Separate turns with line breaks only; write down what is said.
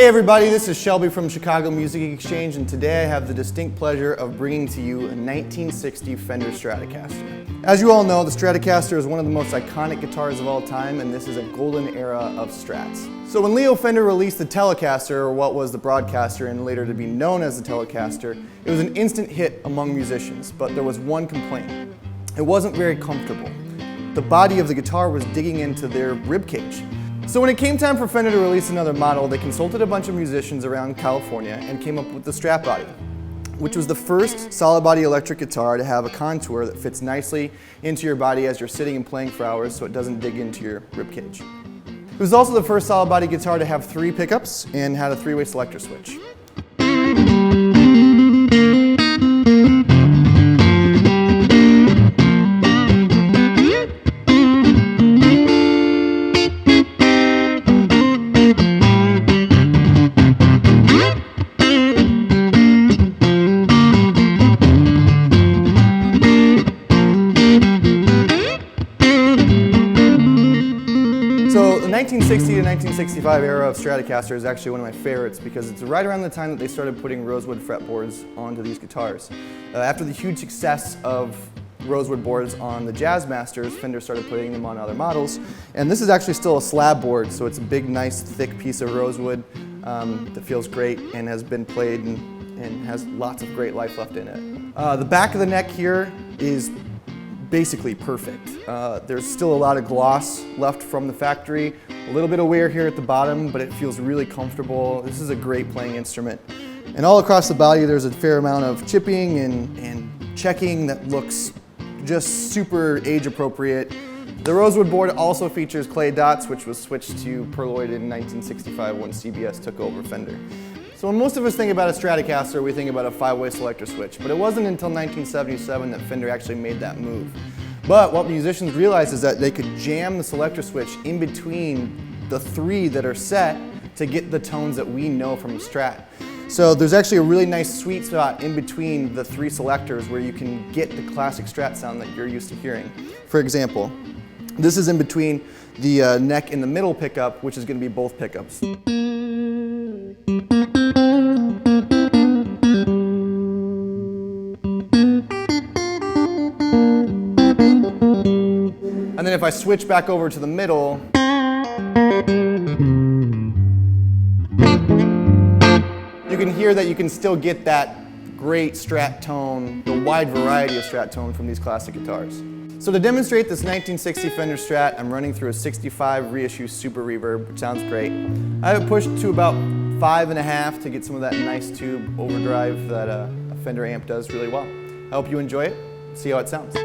everybody, this is Shelby from Chicago Music Exchange, and today I have the distinct pleasure of bringing to you a 1960 Fender Stratocaster. As you all know, the Stratocaster is one of the most iconic guitars of all time, and this is a golden era of Strats. So when Leo Fender released the Telecaster, or what was the Broadcaster and later to be known as the Telecaster, it was an instant hit among musicians, but there was one complaint. It wasn't very comfortable. The body of the guitar was digging into their ribcage. So when it came time for Fender to release another model, they consulted a bunch of musicians around California and came up with the Strat body, which was the first solid body electric guitar to have a contour that fits nicely into your body as you're sitting and playing for hours so it doesn't dig into your ribcage. It was also the first solid body guitar to have 3 pickups and had a 3-way selector switch. So the 1960 to 1965 era of Stratocaster is actually one of my favorites because it's right around the time that they started putting rosewood fretboards onto these guitars. After the huge success of rosewood boards on the Jazzmasters, Fender started putting them on other models. And this is actually still a slab board, so it's a big, nice, thick piece of rosewood that feels great and has been played and has lots of great life left in it. The back of the neck here is basically perfect. There's still a lot of gloss left from the factory, a little bit of wear here at the bottom, but it feels really comfortable. This is a great playing instrument. And all across the body there's a fair amount of chipping and checking that looks just super age appropriate. The rosewood board also features clay dots, which was switched to perlloyd in 1965 when CBS took over Fender. So when most of us think about a Stratocaster, we think about a 5-way selector switch, but it wasn't until 1977 that Fender actually made that move. But what musicians realized is that they could jam the selector switch in between the 3 that are set to get the tones that we know from a Strat. So there's actually a really nice sweet spot in between the 3 selectors where you can get the classic Strat sound that you're used to hearing. For example, this is in between the neck and the middle pickup, which is going to be both pickups. And then if I switch back over to the middle, you can hear that you can still get that great Strat tone, the wide variety of Strat tone from these classic guitars. So to demonstrate this 1960 Fender Strat, I'm running through a 65 Reissue Super Reverb, which sounds great. I have it pushed to about 5.5 to get some of that nice tube overdrive that a Fender amp does really well. I hope you enjoy it. See how it sounds.